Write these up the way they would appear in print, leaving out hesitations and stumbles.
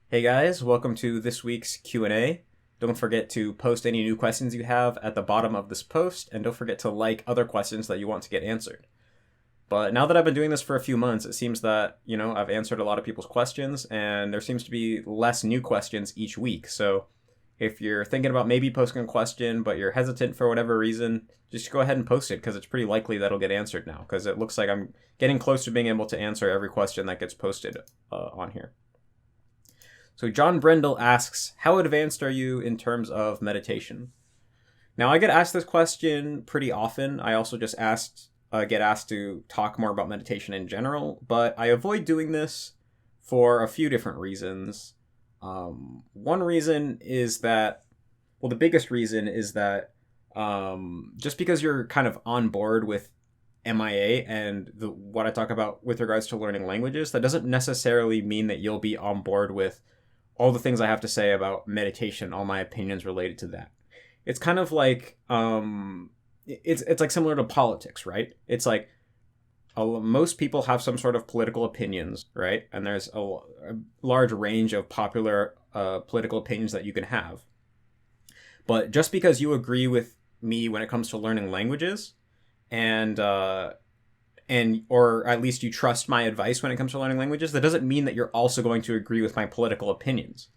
Hey guys, welcome to this week's Q&A. Don't forget to post any new questions you have at the bottom of this post, and don't forget to like other questions that you want to get answered. But now that I've been doing this for a few months, it seems that, I've answered a lot of people's questions, and there seems to be less new questions each week. So if you're thinking about maybe posting a question, but you're hesitant for whatever reason, just go ahead and post it, because it's pretty likely that'll get answered now, because it looks like I'm getting close to being able to answer every question that gets posted on here. So John Brendel asks, how advanced are you in terms of meditation? Now, I get asked this question pretty often. I also just get asked to talk more about meditation in general, but I avoid doing this for a few different reasons. One reason is that, the biggest reason is that just because you're kind of on board with MIA and what I talk about with regards to learning languages, that doesn't necessarily mean that you'll be on board with all the things I have to say about meditation, all my opinions related to that. It's kind of like, it's like similar to politics, right? It's like most people have some sort of political opinions, right? And there's a large range of popular political opinions that you can have. But just because you agree with me when it comes to learning languages, and or at least you trust my advice when it comes to learning languages, that doesn't mean that you're also going to agree with my political opinions.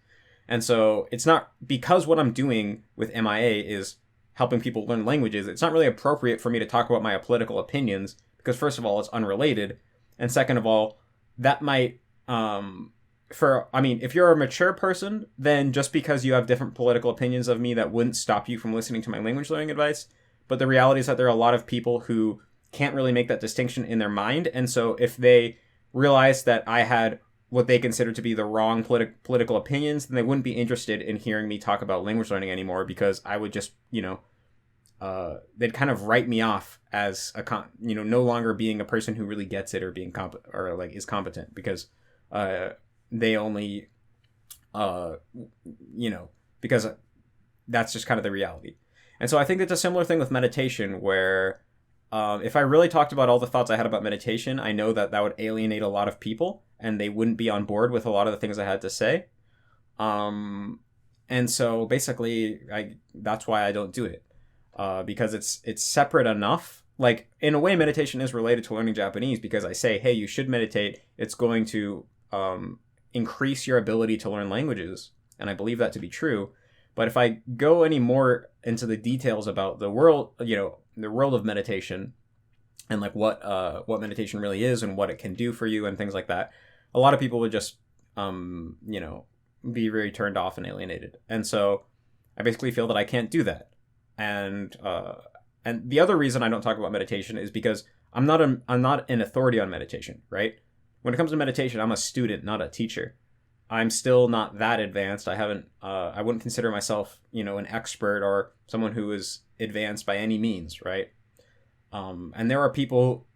And so it's not, because what I'm doing with MIA is helping people learn languages, it's not really appropriate for me to talk about my political opinions, because first of all, it's unrelated. And second of all, that might, if you're a mature person, then just because you have different political opinions of me, that wouldn't stop you from listening to my language learning advice. But the reality is that there are a lot of people who can't really make that distinction in their mind. And so if they realize that I had what they consider to be the wrong political opinions, then they wouldn't be interested in hearing me talk about language learning anymore, because I would just, they'd kind of write me off as no longer being a person who really gets it or being is competent, because they only, because that's just kind of the reality. And so I think it's a similar thing with meditation, where if I really talked about all the thoughts I had about meditation, I know that would alienate a lot of people, and they wouldn't be on board with a lot of the things I had to say. And so basically, that's why I don't do it, because it's separate enough. Like, in a way, meditation is related to learning Japanese, because I say, hey, you should meditate. It's going to increase your ability to learn languages, and I believe that to be true. But if I go any more into the details about the world of meditation, and like what meditation really is and what it can do for you and things like that, a lot of people would just be very turned off and alienated. And so I basically feel that I can't do that. And the other reason I don't talk about meditation is because I'm not an authority on meditation, right? When it comes to meditation, I'm a student, not a teacher. I'm still not that advanced. I wouldn't consider myself, an expert or someone who is advanced by any means, right? And there are people,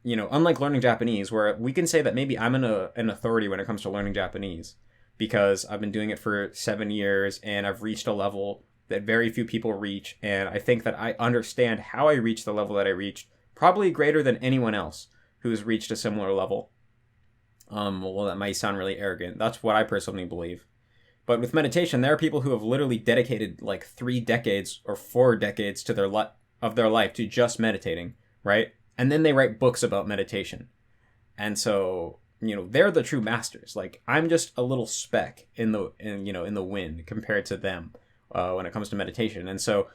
unlike learning Japanese, where we can say that maybe I'm an authority when it comes to learning Japanese, because I've been doing it for 7 years and I've reached a level that very few people reach. And I think that I understand how I reached the level that I reached, probably greater than anyone else who's reached a similar level. That might sound really arrogant. That's what I personally believe. But with meditation, there are people who have literally dedicated like 3 decades or 4 decades to their life to just meditating, right? And then they write books about meditation. And so, they're the true masters. Like, I'm just a little speck in the wind compared to them when it comes to meditation. And so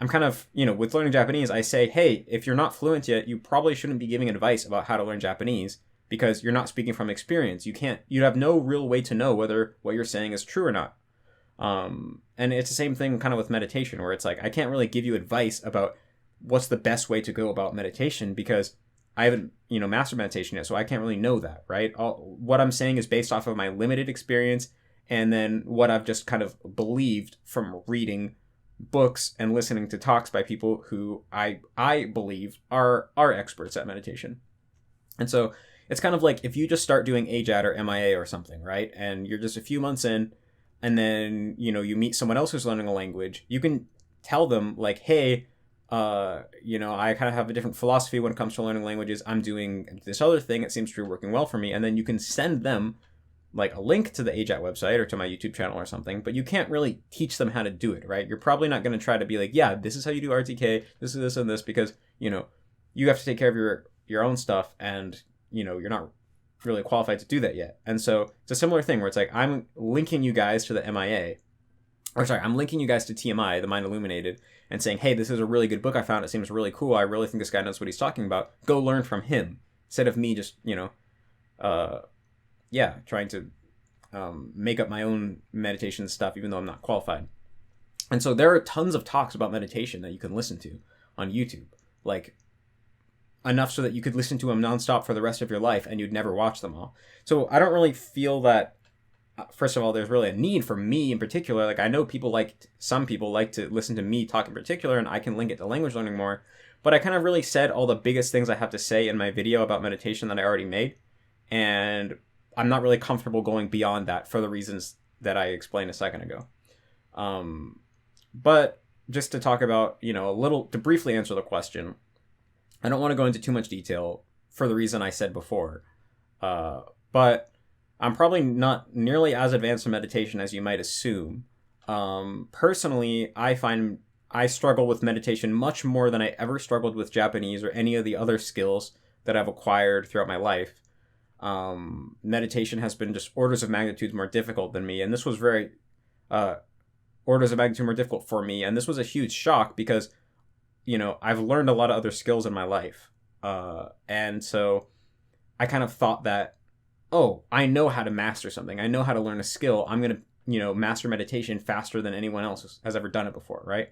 I'm kind of, with learning Japanese, I say, hey, if you're not fluent yet, you probably shouldn't be giving advice about how to learn Japanese, because you're not speaking from experience. You have no real way to know whether what you're saying is true or not. And it's the same thing kind of with meditation, where it's like, I can't really give you advice about what's the best way to go about meditation, because I haven't, mastered meditation yet. So I can't really know that, right? What I'm saying is based off of my limited experience, and then what I've just kind of believed from reading books and listening to talks by people who I believe are experts at meditation. And so it's kind of like if you just start doing AJAT or MIA or something, right? And you're just a few months in, and then, you meet someone else who's learning a language, you can tell them like, hey, I kind of have a different philosophy when it comes to learning languages. I'm doing this other thing. It seems to be working well for me. And then you can send them like a link to the AJAT website or to my YouTube channel or something, but you can't really teach them how to do it, right? You're probably not going to try to be like, yeah, this is how you do RTK, this is this and this, because, you know, you have to take care of your own stuff, and, you know, you're not really qualified to do that yet. And so it's a similar thing where it's like, I'm linking you guys to the MIA, or sorry, I'm linking you guys to TMI, the Mind Illuminated, and saying, hey, this is a really good book I found. It seems really cool. I really think this guy knows what he's talking about. Go learn from him, instead of me just, you know, trying to make up my own meditation stuff, even though I'm not qualified. And so there are tons of talks about meditation that you can listen to on YouTube, like enough so that you could listen to them nonstop for the rest of your life and you'd never watch them all. So I don't really feel that, first of all, there's really a need for me in particular. Like, I know some people like to listen to me talk in particular, and I can link it to language learning more, but I kind of really said all the biggest things I have to say in my video about meditation that I already made. And I'm not really comfortable going beyond that for the reasons that I explained a second ago. But just to talk about, you know, to briefly answer the question, I don't want to go into too much detail for the reason I said before. But I'm probably not nearly as advanced in meditation as you might assume. Personally, I find I struggle with meditation much more than I ever struggled with Japanese or any of the other skills that I've acquired throughout my life. Meditation has been just orders of magnitude more difficult than me, and this was very orders of magnitude more difficult for me, and this was a huge shock because, you know, I've learned a lot of other skills in my life, and so I kind of thought that, oh, I know how to master something, I know how to learn a skill, I'm gonna, you know, master meditation faster than anyone else has ever done it before, right?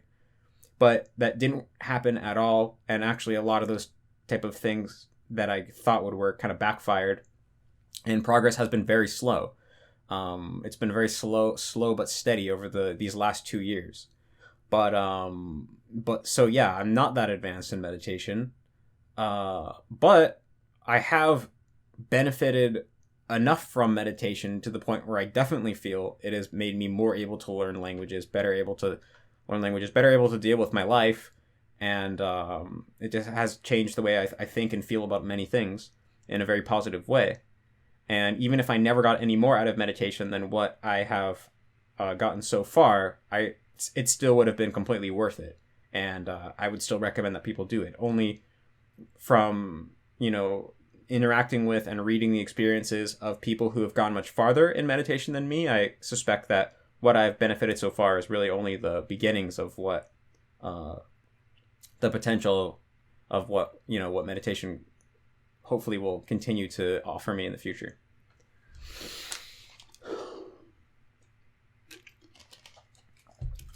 But that didn't happen at all, and actually a lot of those type of things that I thought would work kind of backfired, and progress has been very slow. It's been very slow but steady over these last 2 years. But so yeah, I'm not that advanced in meditation. But I have benefited enough from meditation to the point where I definitely feel it has made me more able to learn languages, better able to deal with my life, and it just has changed the way I think and feel about many things in a very positive way. And even if I never got any more out of meditation than what I have gotten so far, it still would have been completely worth it. And I would still recommend that people do it. Only from, you know, interacting with and reading the experiences of people who have gone much farther in meditation than me, I suspect that what I've benefited so far is really only the beginnings of what the potential of what meditation hopefully will continue to offer me in the future.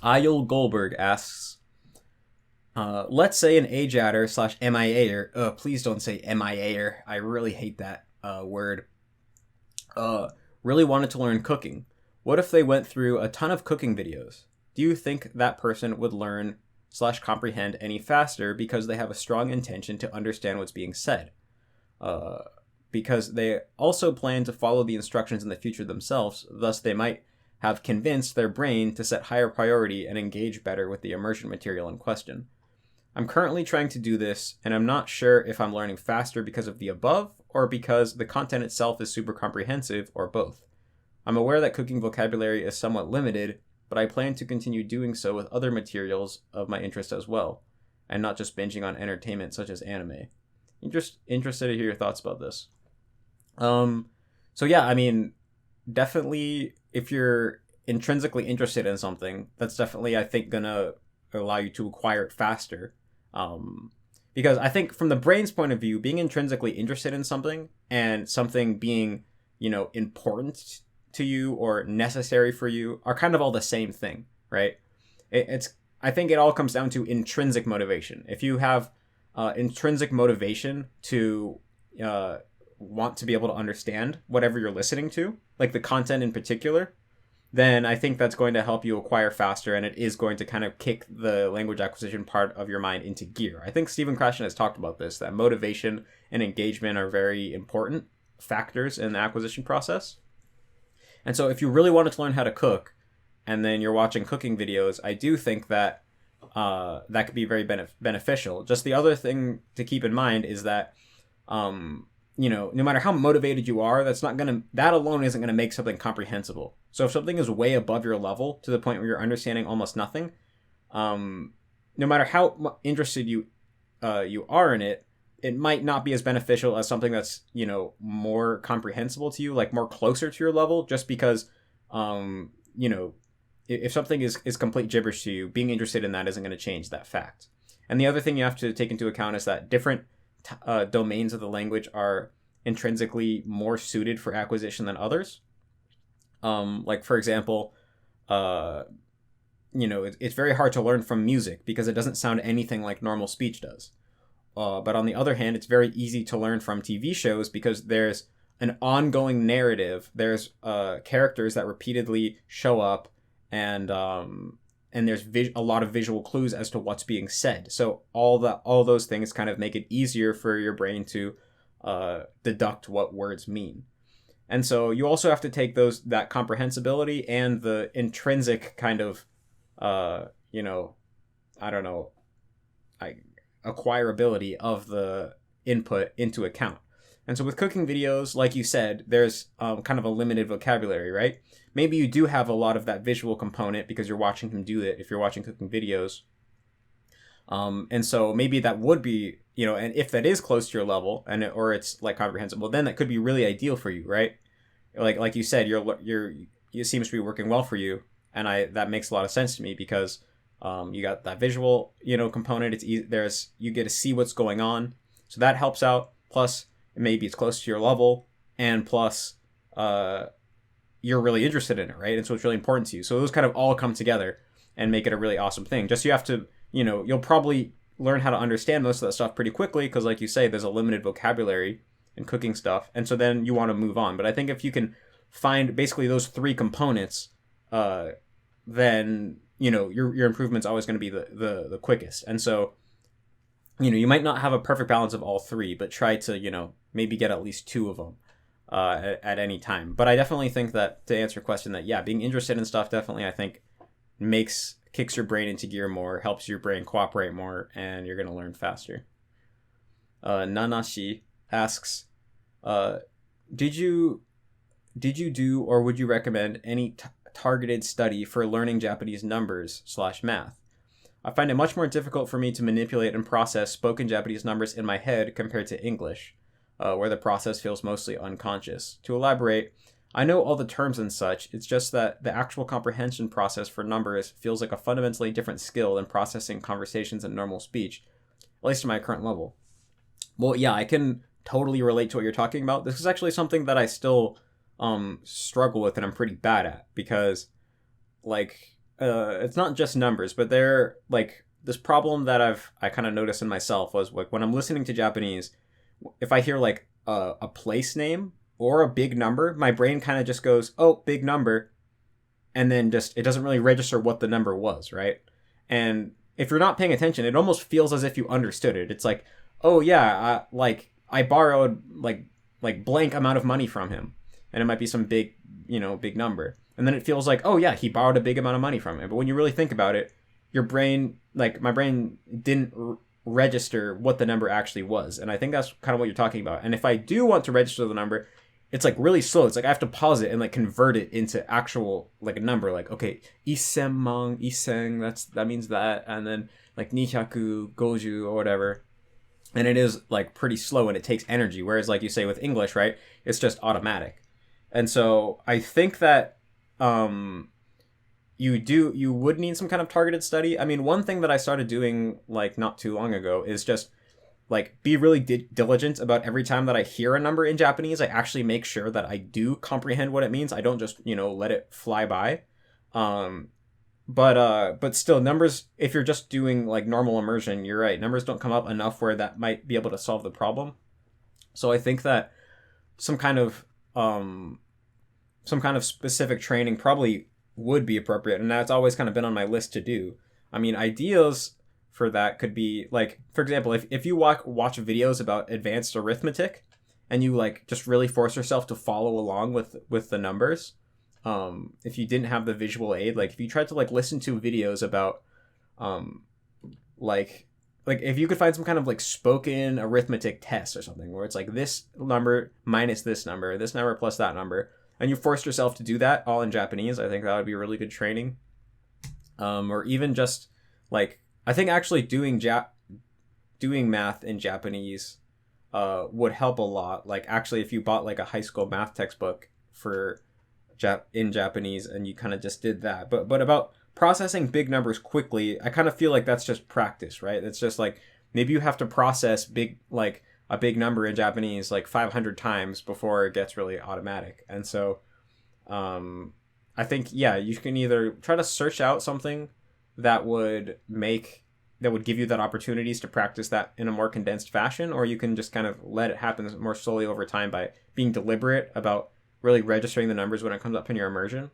Ayel Goldberg asks, let's say an AJATer / MIAer, please don't say MIAer, I really hate that word, really wanted to learn cooking. What if they went through a ton of cooking videos? Do you think that person would learn / comprehend any faster because they have a strong intention to understand what's being said? Because they also plan to follow the instructions in the future themselves, thus they might have convinced their brain to set higher priority and engage better with the immersion material in question. I'm currently trying to do this, and I'm not sure if I'm learning faster because of the above, or because the content itself is super comprehensive, or both. I'm aware that cooking vocabulary is somewhat limited, but I plan to continue doing so with other materials of my interest as well, and not just binging on entertainment such as anime. Interested to hear your thoughts about this. So yeah, I mean, definitely if you're intrinsically interested in something, that's definitely, I think, gonna allow you to acquire it faster. Because I think from the brain's point of view, being intrinsically interested in something and something being, you know, important to you or necessary for you are kind of all the same thing, right? I think it all comes down to intrinsic motivation. If you have intrinsic motivation to want to be able to understand whatever you're listening to, like the content in particular, then I think that's going to help you acquire faster, and it is going to kind of kick the language acquisition part of your mind into gear. I think Stephen Krashen has talked about this, that motivation and engagement are very important factors in the acquisition process. And so if you really wanted to learn how to cook, and then you're watching cooking videos, I do think that that could be very beneficial. Just the other thing to keep in mind is that no matter how motivated you are, that alone isn't going to make something comprehensible. So if something is way above your level to the point where you're understanding almost nothing, no matter how interested you are in it, it might not be as beneficial as something that's, more comprehensible to you, like more closer to your level, just because, if something is complete gibberish to you, being interested in that isn't going to change that fact. And the other thing you have to take into account is that different domains of the language are intrinsically more suited for acquisition than others. Like, for example, it's very hard to learn from music because it doesn't sound anything like normal speech does. But on the other hand, it's very easy to learn from TV shows because there's an ongoing narrative. There's characters that repeatedly show up, and there's a lot of visual clues as to what's being said. So all those things kind of make it easier for your brain to deduct what words mean. And so you also have to take that comprehensibility and the intrinsic kind of acquirability of the input into account. And so with cooking videos, like you said, there's kind of a limited vocabulary, right? Maybe you do have a lot of that visual component because you're watching him do it if you're watching cooking videos. And so maybe that would be, and if that is close to your level or it's like comprehensible, then that could be really ideal for you, right? Like you said, it seems to be working well for you. And that makes a lot of sense to me because you got that visual, component. It's easy. You get to see what's going on, so that helps out. Plus, maybe it's close to your level, and plus, you're really interested in it, right? And so it's really important to you. So those kind of all come together and make it a really awesome thing. Just you have to, you'll probably learn how to understand most of that stuff pretty quickly because, like you say, there's a limited vocabulary in cooking stuff, and so then you want to move on. But I think if you can find basically those three components, then your improvement's always going to be the quickest. And so you might not have a perfect balance of all three, but try to maybe get at least two of them at any time. But I definitely think that, to answer your question, that being interested in stuff definitely, I think, kicks your brain into gear more, helps your brain cooperate more, and you're going to learn faster. Nanashi asks, did you do or would you recommend any targeted study for learning Japanese numbers/math? I find it much more difficult for me to manipulate and process spoken Japanese numbers in my head compared to English, where the process feels mostly unconscious. To elaborate, I know all the terms and such, it's just that the actual comprehension process for numbers feels like a fundamentally different skill than processing conversations in normal speech, at least to my current level. Well, yeah, I can totally relate to what you're talking about. This is actually something that I still struggle with and I'm pretty bad at because, it's not just numbers, but they're this problem that I kind of noticed in myself was when I'm listening to Japanese, if I hear a place name or a big number, my brain kind of just goes, oh, big number, and then it doesn't really register what the number was, right? And if you're not paying attention, it almost feels as if you understood it. It's like, oh yeah, I borrowed blank amount of money from him, and it might be some big number. And then it feels like, oh yeah, he borrowed a big amount of money from him. But when you really think about it, your brain, my brain didn't register what the number actually was. And I think that's kind of what you're talking about. And if I do want to register the number, it's really slow. It's I have to pause it and convert it into actual a number. Okay, isenman, that means that. And then 250 or whatever. And it is pretty slow and it takes energy. Whereas you say with English, right, it's just automatic. And so I think that you would need some kind of targeted study. I mean, one thing that I started doing not too long ago is just be really diligent about every time that I hear a number in Japanese. I actually make sure that I do comprehend what it means. I don't just let it fly by. But still, numbers, if you're just doing normal immersion, you're right, numbers don't come up enough where that might be able to solve the problem. So I think that some kind of specific training probably would be appropriate, and that's always kind of been on my list to do. I mean, ideas for that could be for example, if you watch videos about advanced arithmetic and you just really force yourself to follow along with the numbers, if you didn't have the visual aid, if you tried to listen to videos about like if you could find some kind of like spoken arithmetic test or something where it's like this number minus this number plus that number, and you forced yourself to do that all in Japanese, I think that would be really good training. Or even just like, I think actually doing math in Japanese would help a lot. Like actually, if you bought like a high school math textbook for in Japanese and you kind of just did that, but about processing big numbers quickly, I kind of feel like that's just practice, right? It's just like maybe you have to process a big number in Japanese like 500 times before it gets really automatic. And so I think, yeah, you can either try to search out something that would give you that opportunities to practice that in a more condensed fashion, or you can just kind of let it happen more slowly over time by being deliberate about really registering the numbers when it comes up in your immersion.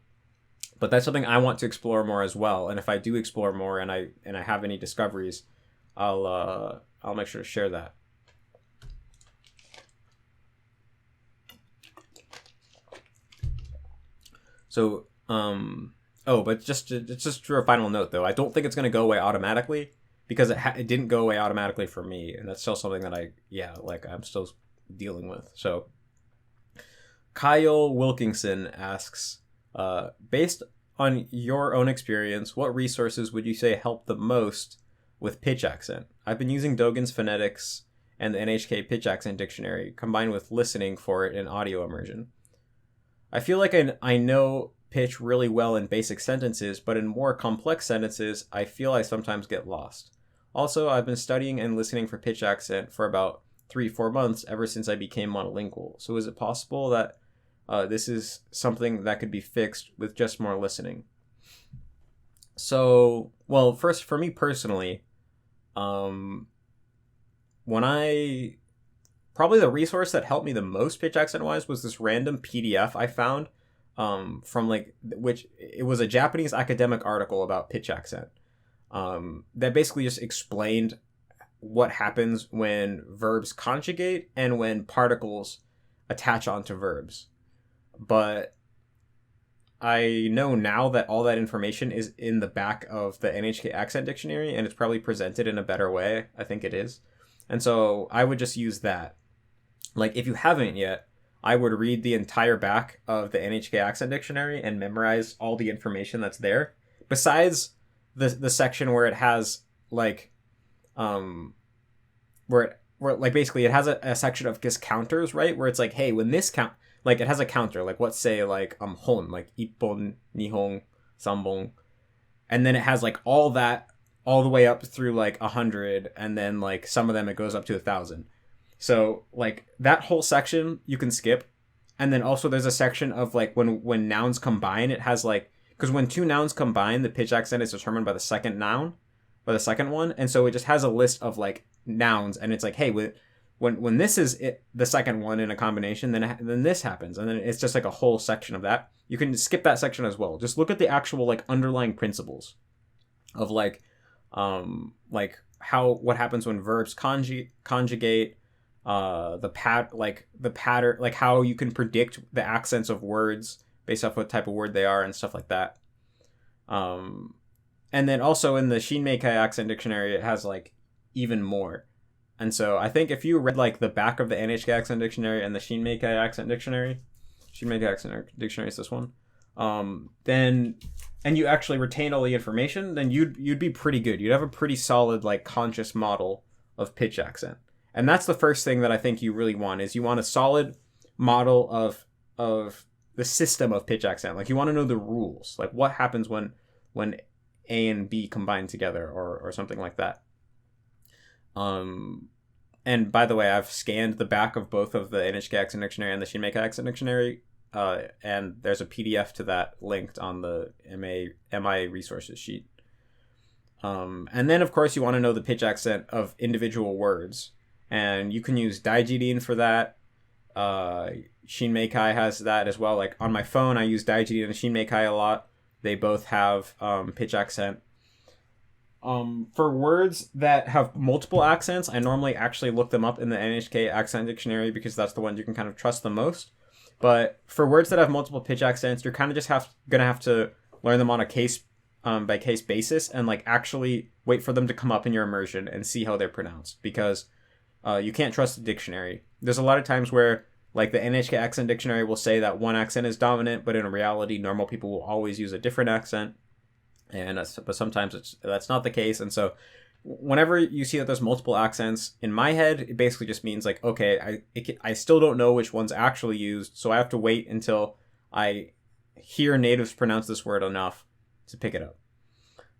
But that's something I want to explore more as well. And if I do explore more and I have any discoveries, I'll make sure to share that. So, but just for a final note though, I don't think it's going to go away automatically, because it didn't go away automatically for me, and that's still something that I'm still dealing with. So, Kyle Wilkinson asks, based on your own experience, what resources would you say help the most with pitch accent? I've been using Dogen's phonetics and the NHK pitch accent dictionary combined with listening for it in audio immersion. I feel like I know pitch really well in basic sentences, but in more complex sentences, I feel I sometimes get lost. Also, I've been studying and listening for pitch accent for about 3-4 months ever since I became monolingual. So is it possible that this is something that could be fixed with just more listening? So, well, first, for me personally, probably the resource that helped me the most pitch accent wise was this random PDF I found from which it was a Japanese academic article about pitch accent that basically just explained what happens when verbs conjugate and when particles attach onto verbs. But I know now that all that information is in the back of the NHK Accent Dictionary, and it's probably presented in a better way. I think it is. And so I would just use that. Like, if you haven't yet, I would read the entire back of the NHK Accent Dictionary and memorize all the information that's there. Besides the section where it has, like, where basically it has a section of just counters, right? Where it's like, hey, when this count... Like, it has a counter, like, let's say, like, hon, like, ippon, nihon, sambon. And then it has, like, all that, all the way up through, like, 100, and then, like, some of them it goes up to 1,000. So, like, that whole section you can skip. And then also there's a section of, like, when nouns combine, it has, like... Because when two nouns combine, the pitch accent is determined by the second noun, by the second one. And so it just has a list of, like, nouns, and it's like, hey, when this is it, the second one in a combination, then this happens, and then it's just like a whole section of that. You can skip that section as well. Just look at the actual like underlying principles of what happens when verbs conjugate, the pattern, like how you can predict the accents of words based off what type of word they are and stuff like that. And then also in the Shinmeikai Accent Dictionary, it has like even more. And so I think if you read like the back of the NHK Accent Dictionary and the Shinmeikai Accent Dictionary is this one, then, and you actually retain all the information, then you'd be pretty good. You'd have a pretty solid like conscious model of pitch accent. And that's the first thing that I think you really want, is you want a solid model of the system of pitch accent. Like, you want to know the rules, like what happens when A and B combine together or something like that. And by the way, I've scanned the back of both of the NHK Accent Dictionary and the Shinmeikai Accent Dictionary, and there's a PDF to that linked on the MI resources sheet. And then, of course, you want to know the pitch accent of individual words, and you can use Daijin for that. Shinmeikai has that as well. Like, on my phone, I use Daijin and Shinmeikai a lot. They both have pitch accent. For words that have multiple accents, I normally actually look them up in the NHK Accent Dictionary because that's the one you can kind of trust the most. But for words that have multiple pitch accents, you're kind of just gonna have to learn them on a case by case basis and like actually wait for them to come up in your immersion and see how they're pronounced, because you can't trust the dictionary. There's a lot of times where like the NHK accent dictionary will say that one accent is dominant, but in reality, normal people will always use a different accent. And but sometimes that's not the case. And so whenever you see that there's multiple accents, in my head, it basically just means like, okay, I still don't know which one's actually used, so I have to wait until I hear natives pronounce this word enough to pick it up.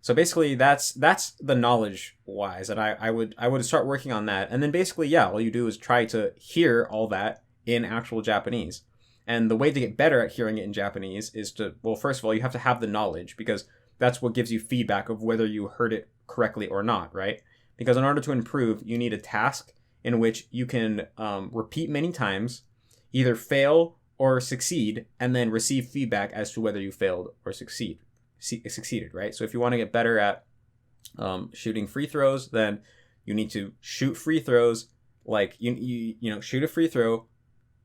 So basically, that's the knowledge wise, and I would start working on that. And then basically, yeah, all you do is try to hear all that in actual Japanese. And the way to get better at hearing it in Japanese is to, well, first of all, you have to have the knowledge, because that's what gives you feedback of whether you heard it correctly or not, right? Because in order to improve, you need a task in which you can repeat many times, either fail or succeed, and then receive feedback as to whether you failed or succeeded, right? So if you want to get better at shooting free throws, then you need to shoot free throws, like you know, shoot a free throw,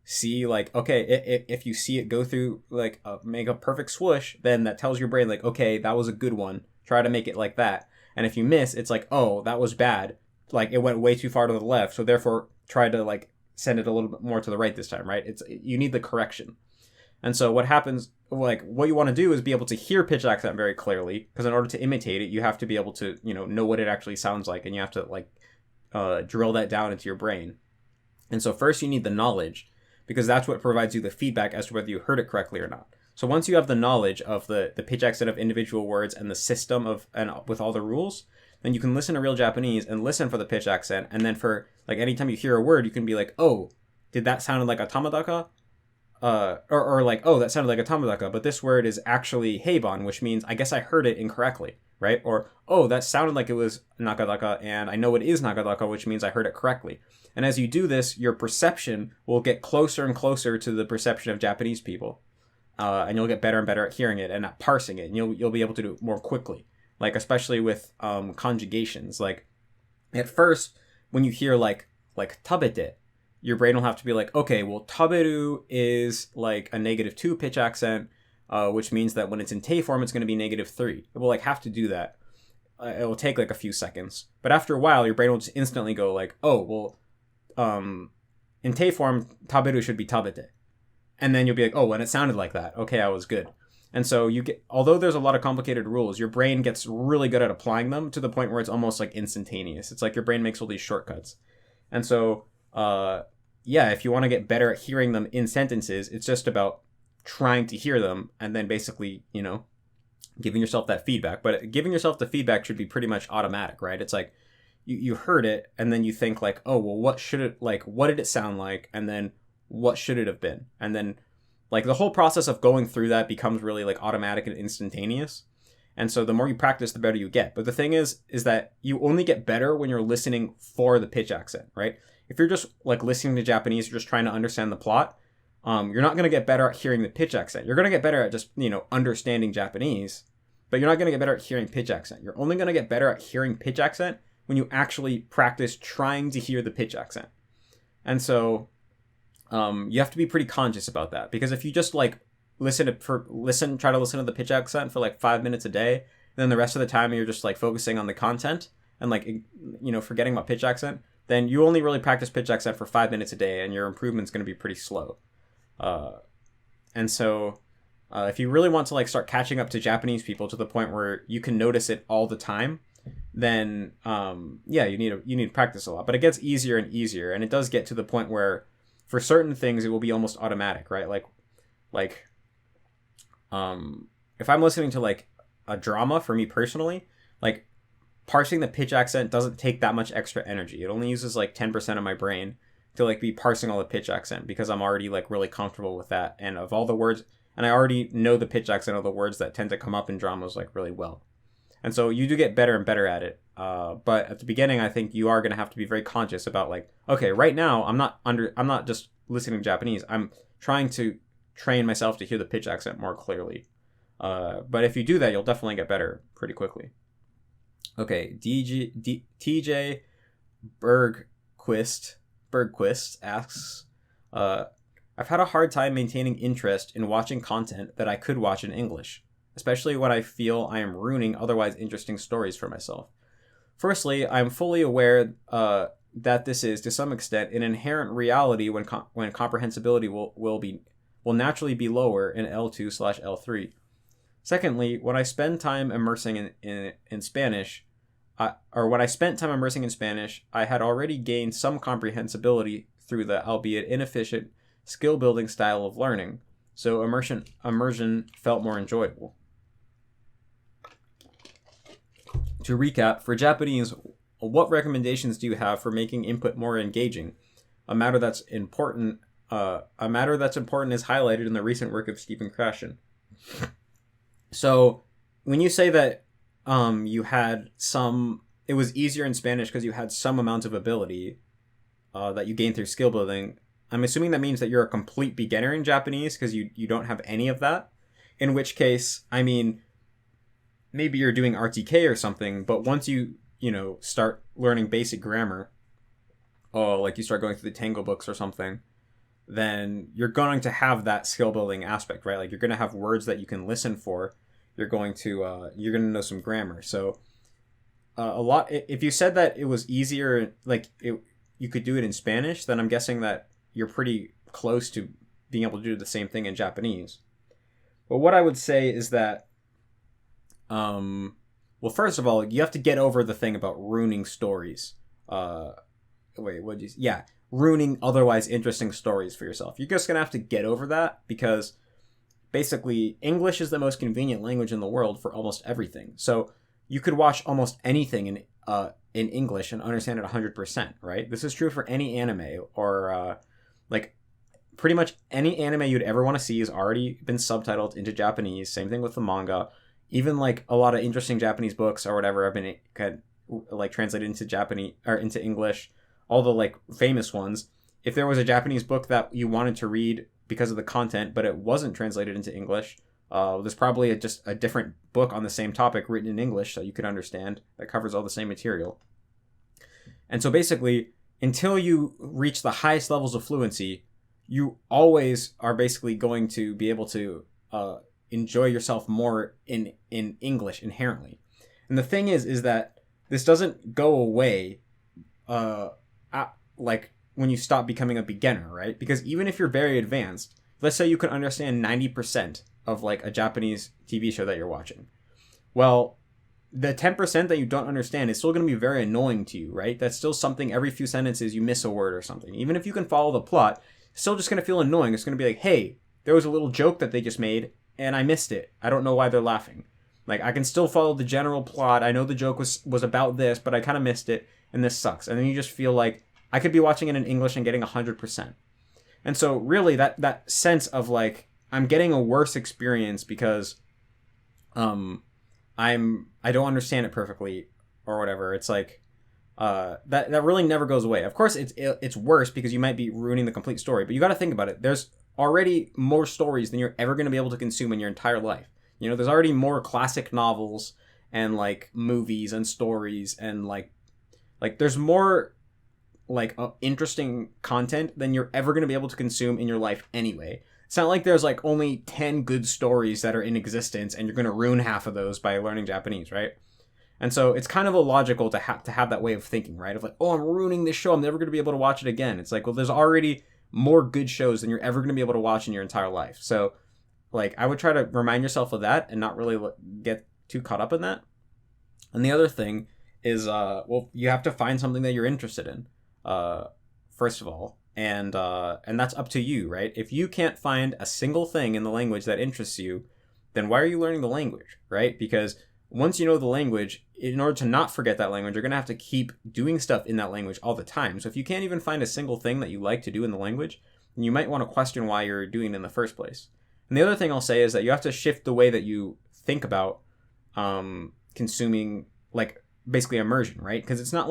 see like, okay, if you see it go through like make a perfect swoosh, then that tells your brain like, okay, that was a good one, try to make it like that. And if you miss, it's like, oh, that was bad, like it went way too far to the left, so therefore try to like send it a little bit more to the right this time, right? You need the correction. And so what happens, like what you want to do is be able to hear pitch accent very clearly, because in order to imitate it, you have to be able to, you know what it actually sounds like, and you have to like drill that down into your brain. And so first you need the knowledge, because that's what provides you the feedback as to whether you heard it correctly or not. So once you have the knowledge of the pitch accent of individual words and the system of, and with all the rules, then you can listen to real Japanese and listen for the pitch accent. And then for like anytime you hear a word, you can be like, oh, did that sound like a tamadaka? Or like, oh, that sounded like a tamadaka, but this word is actually heiban, which means I guess I heard it incorrectly, right? Or, oh, that sounded like it was nakadaka, and I know it is nakadaka, which means I heard it correctly. And as you do this, your perception will get closer and closer to the perception of Japanese people. And you'll get better and better at hearing it and at parsing it. And you'll be able to do it more quickly. Like, especially with conjugations. Like, at first, when you hear, like tabete, your brain will have to be like, okay, well, taberu is, like, a -2 pitch accent, which means that when it's in te form, it's going to be -3. It will, like, have to do that. It will take, like, a few seconds. But after a while, your brain will just instantly go, like, oh, well, in te form, taberu should be tabete. And then you'll be like, oh, when it sounded like that, okay, I was good. And so you get, although there's a lot of complicated rules, your brain gets really good at applying them to the point where it's almost like instantaneous. It's like your brain makes all these shortcuts. And so, yeah, if you want to get better at hearing them in sentences, it's just about trying to hear them and then basically, giving yourself that feedback. But giving yourself the feedback should be pretty much automatic, right? It's like you heard it and then you think like, oh, well, what did it sound like? And then what should it have been? And then like the whole process of going through that becomes really like automatic and instantaneous. And so the more you practice, the better you get. But the thing is that you only get better when you're listening for the pitch accent, right? If you're just like listening to Japanese, you're just trying to understand the plot, you're not going to get better at hearing the pitch accent. You're going to get better at just, understanding Japanese, but you're not going to get better at hearing pitch accent. You're only going to get better at hearing pitch accent when you actually practice trying to hear the pitch accent. And so you have to be pretty conscious about that, because if you just like try to listen to the pitch accent for like 5 minutes a day, and then the rest of the time you're just like focusing on the content and like, forgetting about pitch accent, then you only really practice pitch accent for 5 minutes a day, and your improvement's going to be pretty slow. And so if you really want to like start catching up to Japanese people to the point where you can notice it all the time, then yeah, you need to practice a lot. But it gets easier and easier, and it does get to the point where for certain things it will be almost automatic, right? Like if I'm listening to like a drama, for me personally, like parsing the pitch accent doesn't take that much extra energy. It only uses like 10% of my brain to like be parsing all the pitch accent, because I'm already like really comfortable with that, and of all the words, and I already know the pitch accent of the words that tend to come up in dramas like really well. And so you do get better and better at it. But at the beginning, I think you are going to have to be very conscious about like, okay, right now I'm not just listening to Japanese. I'm trying to train myself to hear the pitch accent more clearly. But if you do that, you'll definitely get better pretty quickly. Okay, TJ Bergquist asks, I've had a hard time maintaining interest in watching content that I could watch in English, especially when I feel I am ruining otherwise interesting stories for myself. Firstly, I'm fully aware that this is, to some extent, an inherent reality when comprehensibility will naturally be lower in L2/L3. Secondly, when I spend time immersing in Spanish, when I spent time immersing in Spanish, I had already gained some comprehensibility through the albeit inefficient skill building style of learning, so immersion felt more enjoyable. To recap, for Japanese, what recommendations do you have for making input more engaging? A matter that's important is highlighted in the recent work of Stephen Krashen. So, when you say that you had some, it was easier in Spanish because you had some amount of ability that you gained through skill building, I'm assuming that means that you're a complete beginner in Japanese because you don't have any of that. In which case, I mean, maybe you're doing RTK or something, but once you start learning basic grammar, like you start going through the Tango books or something, then you're going to have that skill building aspect, right? Like you're going to have words that you can listen for. You're going to know some grammar. So if you said that it was easier, you could do it in Spanish, then I'm guessing that you're pretty close to being able to do the same thing in Japanese. But what I would say is that, well, first of all, you have to get over the thing about ruining stories. Ruining otherwise interesting stories for yourself. You're just going to have to get over that because basically English is the most convenient language in the world for almost everything. So you could watch almost anything in English and understand it 100%, right? This is true for any anime or pretty much any anime you'd ever want to see has already been subtitled into Japanese. Same thing with the manga. Even like a lot of interesting Japanese books or whatever have been translated into Japanese or into English. All the famous ones. If there was a Japanese book that you wanted to read because of the content, but it wasn't translated into English, there's probably just a different book on the same topic written in English that you could understand that covers all the same material. And so basically, until you reach the highest levels of fluency, you always are basically going to be able to enjoy yourself more in English inherently. And the thing is that this doesn't go away when you stop becoming a beginner, right? Because even if you're very advanced, let's say you can understand 90% of a Japanese TV show that you're watching. Well, the 10% that you don't understand is still going to be very annoying to you, right? That's still something every few sentences you miss a word or something. Even if you can follow the plot, it's still just going to feel annoying. It's going to be like, hey, there was a little joke that they just made and I missed it. I don't know why they're laughing. I can still follow the general plot. I know the joke was about this, but I kind of missed it and this sucks. And then you just feel like I could be watching it in English and getting 100%. And so really that sense of I'm getting a worse experience because I don't understand it perfectly or whatever. It's that really never goes away. Of course it's worse because you might be ruining the complete story, but you got to think about it. There's already more stories than you're ever going to be able to consume in your entire life. There's already more classic novels and movies and stories and there's more interesting content than you're ever going to be able to consume in your life anyway. It's not like there's only 10 good stories that are in existence and you're going to ruin half of those by learning Japanese, right? And so it's kind of illogical to have that way of thinking, right? Of I'm ruining this show, I'm never going to be able to watch it again. It's well, there's already more good shows than you're ever going to be able to watch in your entire life. So I would try to remind yourself of that and not really get too caught up in that. And the other thing is, you have to find something that you're interested in, first of all. And that's up to you, right? If you can't find a single thing in the language that interests you, then why are you learning the language, right? Because once you know the language, in order to not forget that language, you're going to have to keep doing stuff in that language all the time. So if you can't even find a single thing that you like to do in the language, then you might want to question why you're doing it in the first place. And the other thing I'll say is that you have to shift the way that you think about consuming, basically immersion, right? Because it's not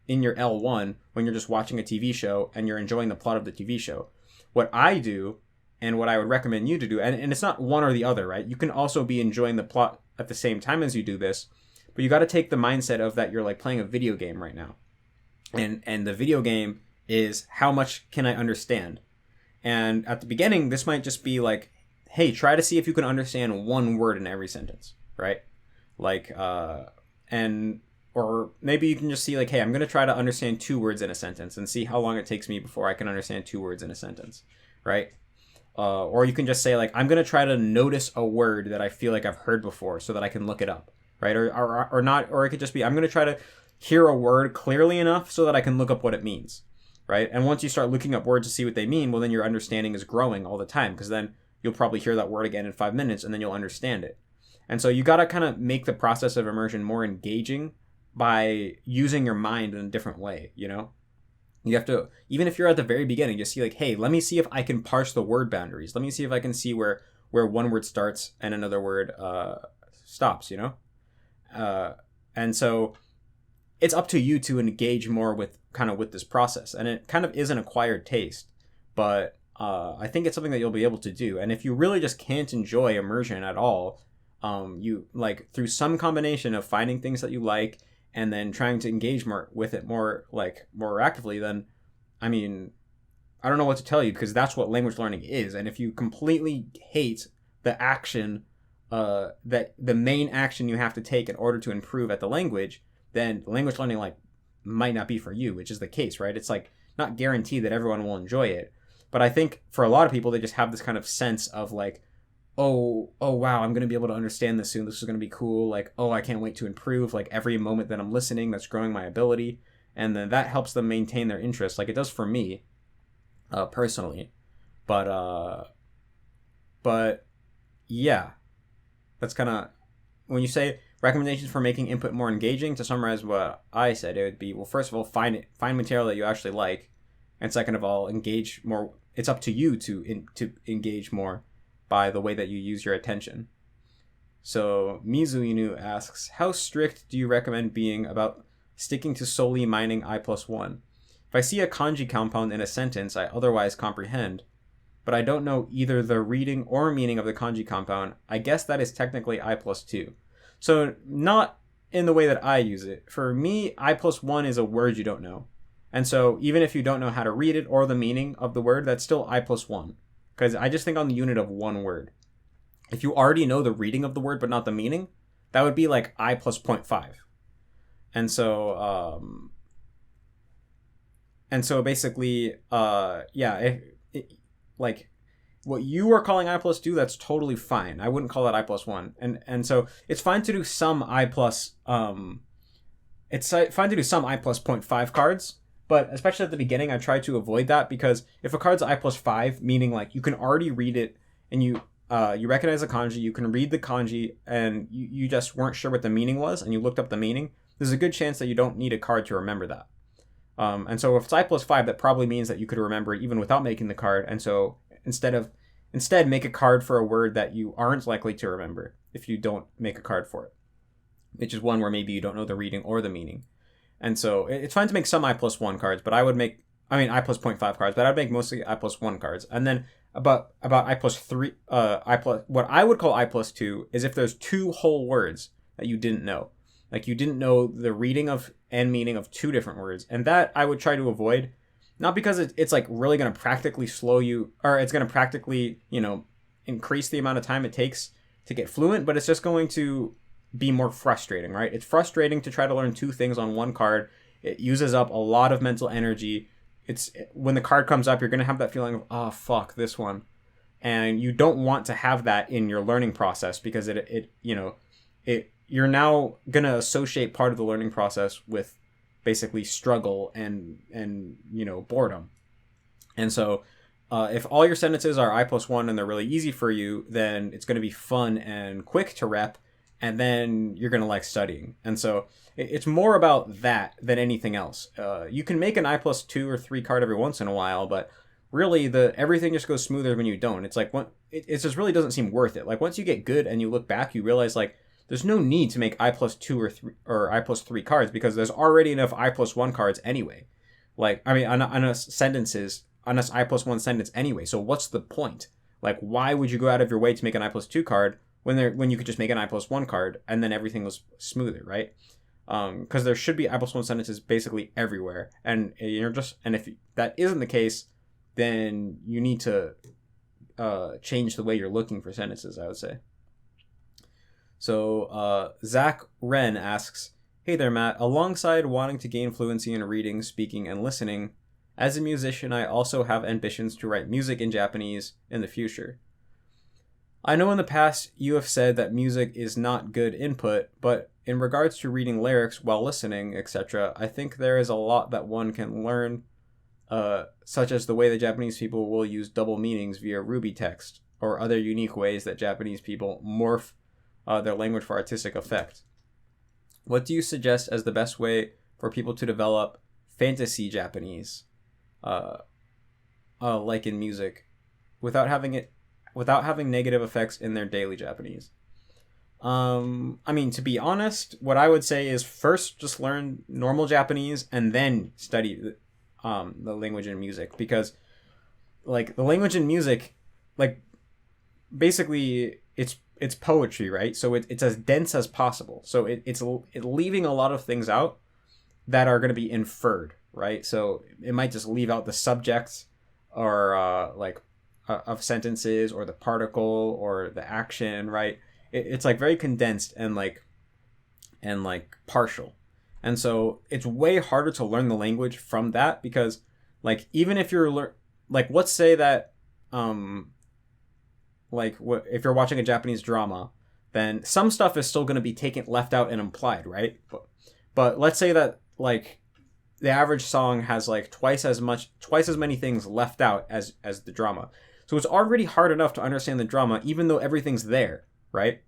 in your L1 when you're just watching a TV show and you're enjoying the plot of the TV show. What I do and what I would recommend you to do, and it's not one or the other, right? You can also be enjoying the plot at the same time as you do this, but you got to take the mindset of that you're playing a video game right now. And the video game is how much can I understand? And at the beginning, this might just be hey, try to see if you can understand one word in every sentence, right? Like, and or maybe you can just see like, hey, I'm going to try to understand 2 words in a sentence and see how long it takes me before I can understand 2 words in a sentence, right? Or you can just say like, I'm going to try to notice a word that I feel like I've heard before so that I can look it up, right? Or not, or it could just be, I'm going to try to hear a word clearly enough so that I can look up what it means, right? And once you start looking up words to see what they mean, well, then your understanding is growing all the time, because then you'll probably hear that word again in 5 minutes and then you'll understand it. And so you got to kind of make the process of immersion more engaging by using your mind in a different way, you know? You have to, even if you're at the very beginning, just see like, hey, let me see if I can parse the word boundaries. Let me see if I can see where one word starts and another word stops, you know? And so it's up to you to engage more with this process. And it kind of is an acquired taste, but I think it's something that you'll be able to do. And if you really just can't enjoy immersion at all, you like through some combination of finding things that you like and then trying to engage more with it more actively, then I mean, I don't know what to tell you, because that's what language learning is. And if you completely hate the action, that the main action you have to take in order to improve at the language, then language learning like might not be for you, which is the case, right? It's like not guaranteed that everyone will enjoy it. But I think for a lot of people, they just have this kind of sense of like, oh wow, I'm going to be able to understand this soon. This is going to be cool. Like, oh, I can't wait to improve. Like every moment that I'm listening, that's growing my ability. And then that helps them maintain their interest, like it does for me, personally. But yeah, that's kind of, when you say recommendations for making input more engaging, to summarize what I said, it would be, well, first of all, find material that you actually like. And second of all, engage more. It's up to you to engage more by the way that you use your attention. So Mizuinu asks, how strict do you recommend being about sticking to solely mining I+1? If I see a kanji compound in a sentence I otherwise comprehend, but I don't know either the reading or meaning of the kanji compound, I guess that is technically I+2. So not in the way that I use it. For me, I+1 is a word you don't know. And so even if you don't know how to read it or the meaning of the word, that's still I+1. Because I just think on the unit of one word. If you already know the reading of the word but not the meaning, that would be like I plus 0.5. And so basically, like what you are calling I+2, that's totally fine. I wouldn't call that I+1. And so it's fine to do some I plus 0.5 cards. But especially at the beginning, I try to avoid that, because if a card's I+5, meaning like you can already read it and you recognize the kanji, you can read the kanji, and you just weren't sure what the meaning was, and you looked up the meaning, there's a good chance that you don't need a card to remember that. And so if it's I+5, that probably means that you could remember it even without making the card. And so instead make a card for a word that you aren't likely to remember if you don't make a card for it, which is one where maybe you don't know the reading or the meaning. And so it's fine to make some I+1 cards, but I plus 0.5 cards, but I'd make mostly I+1 cards. And then about I+3, what I would call I+2 is if there's 2 whole words that you didn't know. Like you didn't know the reading of and meaning of 2 different words. And that I would try to avoid, not because it's like really going to practically slow you, or it's going to practically, increase the amount of time it takes to get fluent, but it's just going to be more frustrating, right? It's frustrating to try to learn 2 things on one card. It uses up a lot of mental energy. It's when the card comes up, you're going to have that feeling of, oh, fuck, this one. And you don't want to have that in your learning process, because you're now going to associate part of the learning process with basically struggle and boredom. And so if all your sentences are I+1 and they're really easy for you, then it's going to be fun and quick to rep, and then you're going to like studying. And so it's more about that than anything else. You can make an I+2 or 3 card every once in a while, but really everything just goes smoother when you don't. It's like it just really doesn't seem worth it. Like once you get good and you look back, you realize like there's no need to make I+2 or 3 or I+3 cards, because there's already enough I+1 cards anyway. Like, I mean, on us I+1 sentence anyway. So what's the point? Like, why would you go out of your way to make an I+2 card when you could just make an I+1 card and then everything was smoother, right? Because there should be I+1 sentences basically everywhere, and if that isn't the case, then you need to change the way you're looking for sentences, I would say. So Zach Wren asks, "Hey there, Matt. Alongside wanting to gain fluency in reading, speaking, and listening, as a musician, I also have ambitions to write music in Japanese in the future. I know in the past you have said that music is not good input, but in regards to reading lyrics while listening, etc., I think there is a lot that one can learn, such as the way that Japanese people will use double meanings via Ruby text, or other unique ways that Japanese people morph their language for artistic effect. What do you suggest as the best way for people to develop fantasy Japanese, like in music, without having negative effects in their daily Japanese?" I mean, to be honest, what I would say is first just learn normal Japanese and then study the language in music, because like the language in music, like basically it's poetry, right? So it's as dense as possible. So it's leaving a lot of things out that are going to be inferred, right? So it might just leave out the subjects or of sentences, or the particle or the action, right? It's like very condensed and partial. And so it's way harder to learn the language from that, because like even if you're let's say that if you're watching a Japanese drama, then some stuff is still going to be left out and implied, right? But let's say that like the average song has like twice as many things left out as the drama. So it's already hard enough to understand the drama, even though everything's there, right?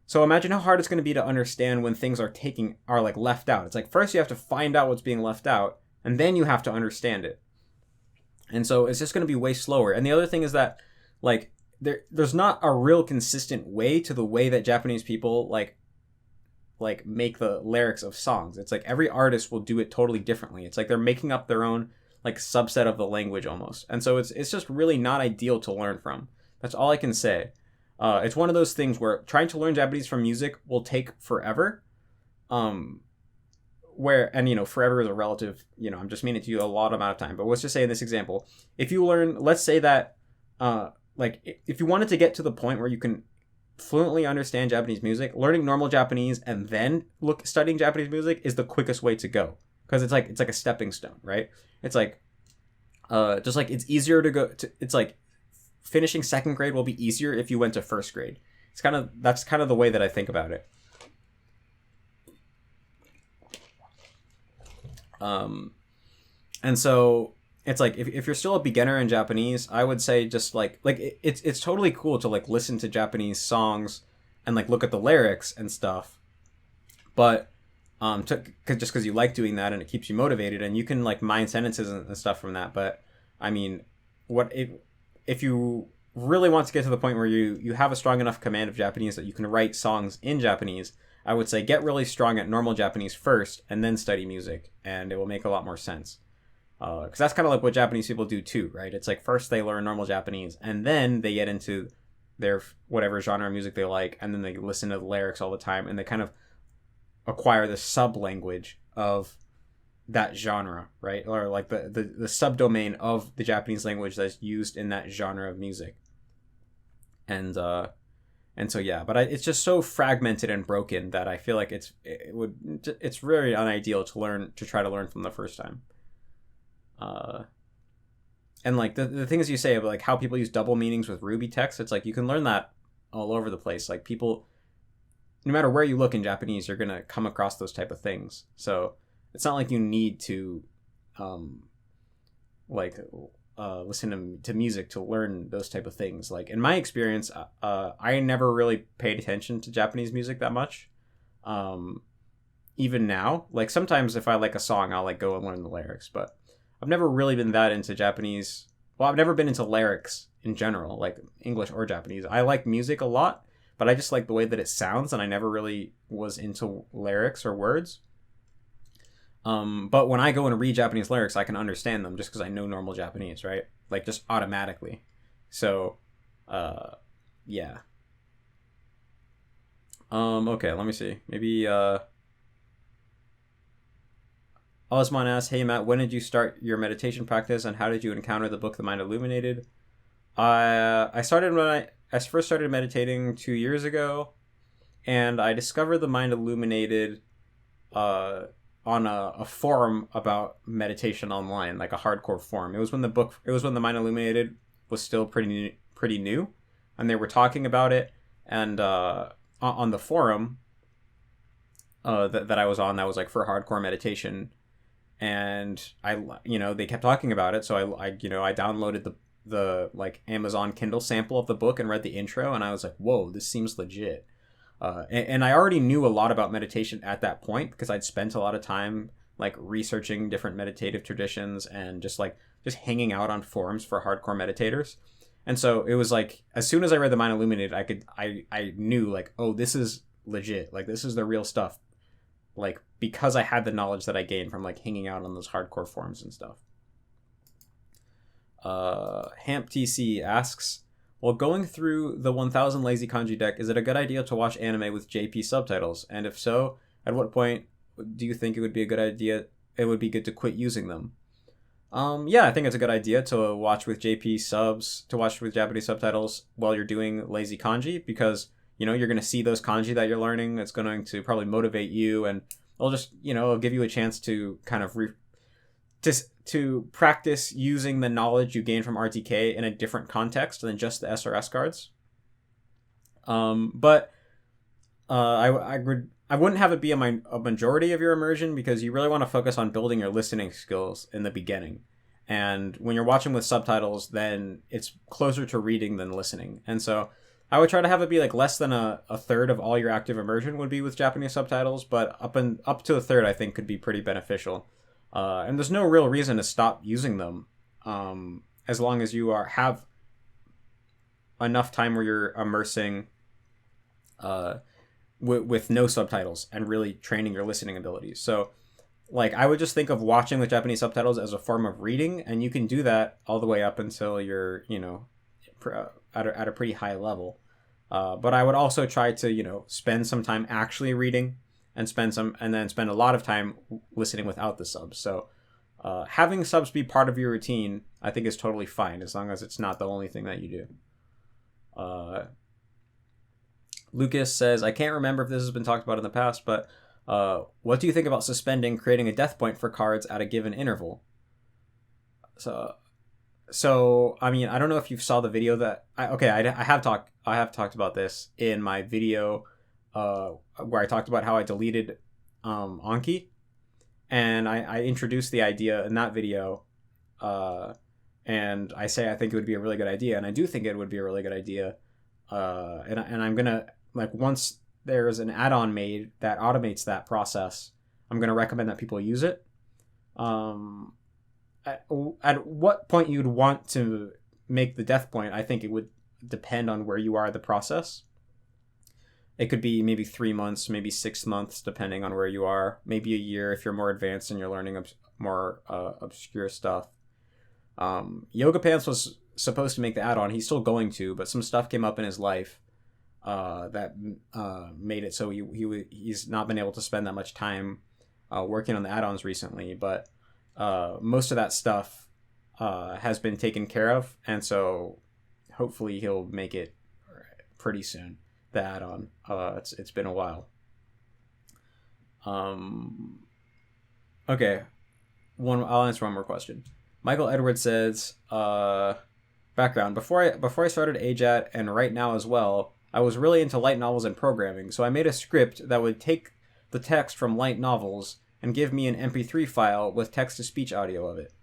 So imagine how hard it's going to be to understand when things are like left out. It's like first you have to find out what's being left out, and then you have to understand it. And so it's just going to be way slower. And the other thing is that like there's not a real consistent way to the way that Japanese people like make the lyrics of songs. It's like every artist will do it totally differently. It's like they're making up their own like subset of the language almost. And so it's just really not ideal to learn from. That's all I can say. It's one of those things where trying to learn Japanese from music will take forever. Forever is a relative, I'm just meaning to you a lot amount of time. But let's just say in this example, if you learn, let's say that, if you wanted to get to the point where you can fluently understand Japanese music, learning normal Japanese and then studying Japanese music is the quickest way to go, because it's like a stepping stone, right? It's like, just like it's easier to go to. It's like finishing second grade will be easier if you went to first grade. That's kind of the way that I think about it. And so it's like if you're still a beginner in Japanese, I would say just it's totally cool to like listen to Japanese songs and like look at the lyrics and stuff, but just because you like doing that and it keeps you motivated and you can like mine sentences and stuff from that. But I mean, if you really want to get to the point where you have a strong enough command of Japanese that you can write songs in Japanese, I would say get really strong at normal Japanese first and then study music, and it will make a lot more sense. Because that's kind of like what Japanese people do too, right? It's like first they learn normal Japanese and then they get into their whatever genre of music they like, and then they listen to the lyrics all the time, and they kind of acquire the sub-language of that genre, right? Or like the subdomain of the Japanese language that's used in that genre of music. And so yeah, but it's just so fragmented and broken that I feel like it's very unideal to try to learn from the first time. And like the things you say about like how people use double meanings with Ruby text, it's like you can learn that all over the place. Like people, no matter where you look in Japanese, you're gonna come across those type of things. So it's not like you need to listen to music to learn those type of things. Like in my experience, I never really paid attention to Japanese music that much. Even now, like sometimes if I like a song, I'll like go and learn the lyrics, but I've never really been that into Japanese. Well, I've never been into lyrics in general, like English or Japanese. I like music a lot, but I just like the way that it sounds, and I never really was into lyrics or words. But when I go and read Japanese lyrics, I can understand them just because I know normal Japanese, right? Like just automatically. So, yeah. Okay, let me see. Maybe, Osman asks, "Hey Matt, when did you start your meditation practice and how did you encounter the book The Mind Illuminated?" I started when I first started meditating 2 years ago, and I discovered the Mind Illuminated on a forum about meditation online, like a hardcore forum. It was when the Mind Illuminated was still pretty new, and they were talking about it. And on the forum that I was on, that was like for hardcore meditation, and they kept talking about it, so I downloaded the like Amazon Kindle sample of the book and read the intro, and I was like, whoa, this seems legit. And I already knew a lot about meditation at that point because I'd spent a lot of time like researching different meditative traditions and just hanging out on forums for hardcore meditators. And so it was like, as soon as I read The Mind Illuminated, I knew like, oh, this is legit. Like, this is the real stuff. Like, because I had the knowledge that I gained from like hanging out on those hardcore forums and stuff. HampTC asks, while going through the 1000 Lazy Kanji deck, is it a good idea to watch anime with JP subtitles? And if so, at what point do you think it would be a good idea? It would be good to quit using them. Yeah, I think it's a good idea to watch with Japanese subtitles while you're doing lazy kanji, because you're going to see those kanji that you're learning. It's going to probably motivate you, and it'll just it'll give you a chance to kind of to practice using the knowledge you gain from RTK in a different context than just the SRS cards. But I wouldn't have it be a majority of your immersion, because you really want to focus on building your listening skills in the beginning. And when you're watching with subtitles, then it's closer to reading than listening. And so I would try to have it be like less than a third of all your active immersion would be with Japanese subtitles, but up to a third I think could be pretty beneficial. And there's no real reason to stop using them, as long as you have enough time where you're immersing with no subtitles and really training your listening abilities. So like, I would just think of watching with Japanese subtitles as a form of reading, and you can do that all the way up until you're at a pretty high level. But I would also try to spend some time actually reading, and then spend a lot of time listening without the subs. So having subs be part of your routine, I think, is totally fine, as long as it's not the only thing that you do. Lucas says, I can't remember if this has been talked about in the past, but what do you think about suspending, creating a death point for cards at a given interval? So I mean, I don't know if you saw the video that I have talked about this in my video where I talked about how I deleted Anki, and I introduced the idea in that video, and I say I think it would be a really good idea, and I do think it would be a really good idea, and I'm gonna, like, once there's an add-on made that automates that process, I'm gonna recommend that people use it. At what point you'd want to make the death point, I think it would depend on where you are in the process. It could be maybe 3 months, maybe 6 months, depending on where you are. Maybe a year if you're more advanced and you're learning more obscure stuff. Yoga Pants was supposed to make the add-on. He's still going to, but some stuff came up in his life that made it so he's not been able to spend that much time working on the add-ons recently. But most of that stuff has been taken care of, and so hopefully he'll make it pretty soon. The add-on. It's been a while. Okay. I'll answer one more question. Michael Edwards says, background. Before I started AJAT, and right now as well, I was really into light novels and programming, so I made a script that would take the text from light novels and give me an MP3 file with text-to-speech audio of it.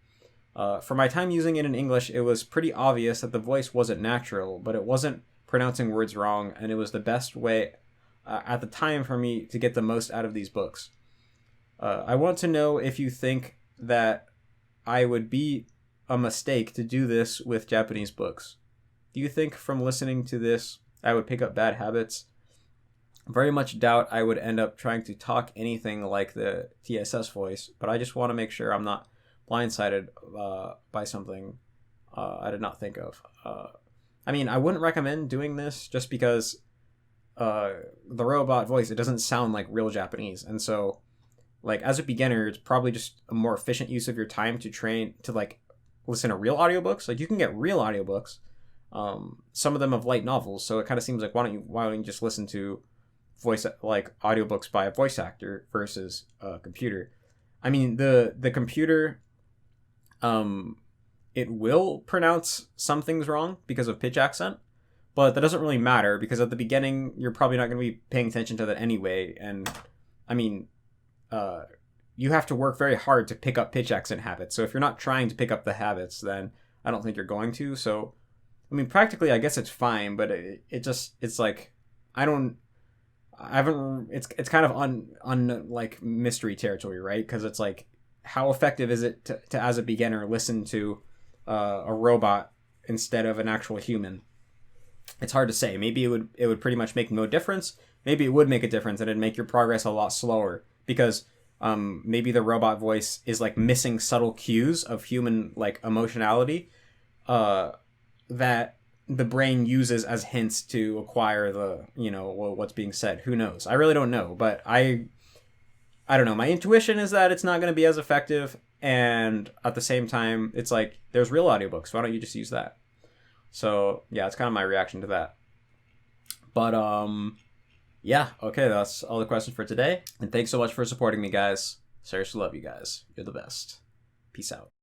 For my time using it in English, it was pretty obvious that the voice wasn't natural, but it wasn't pronouncing words wrong, and it was the best way at the time for me to get the most out of these books. I want to know if you think that I would be a mistake to do this with Japanese books. Do you think from listening to this I would pick up bad habits? Very much doubt I would end up trying to talk anything like the TSS voice, but I just want to make sure I'm not blindsided by something I did not think of. I mean, I wouldn't recommend doing this just because the robot voice, it doesn't sound like real Japanese. And so, like, as a beginner, it's probably just a more efficient use of your time to train to, like, listen to real audiobooks. Like, you can get real audiobooks, some of them of light novels. So it kind of seems like, why don't you just listen to voice, like audiobooks by a voice actor versus a computer? I mean, the computer, it will pronounce some things wrong because of pitch accent, but that doesn't really matter because at the beginning you're probably not going to be paying attention to that anyway. And I mean, you have to work very hard to pick up pitch accent habits. So if you're not trying to pick up the habits, then I don't think you're going to. So I mean, practically, I guess it's fine, but it's like, I haven't, it's kind of like mystery territory, right? Because it's like, how effective is it to as a beginner listen to a robot instead of an actual human? It's hard to say. Maybe it would pretty much make no difference. Maybe it would make a difference and it'd make your progress a lot slower because maybe the robot voice is like missing subtle cues of human like emotionality that the brain uses as hints to acquire the, what's being said. Who knows? I really don't know, but I don't know. My intuition is that it's not going to be as effective, and at the same time, it's like, there's real audiobooks. Why don't you just use that? So, yeah, it's kind of my reaction to that. But, yeah, okay, that's all the questions for today. And thanks so much for supporting me, guys. Seriously love you guys. You're the best. Peace out.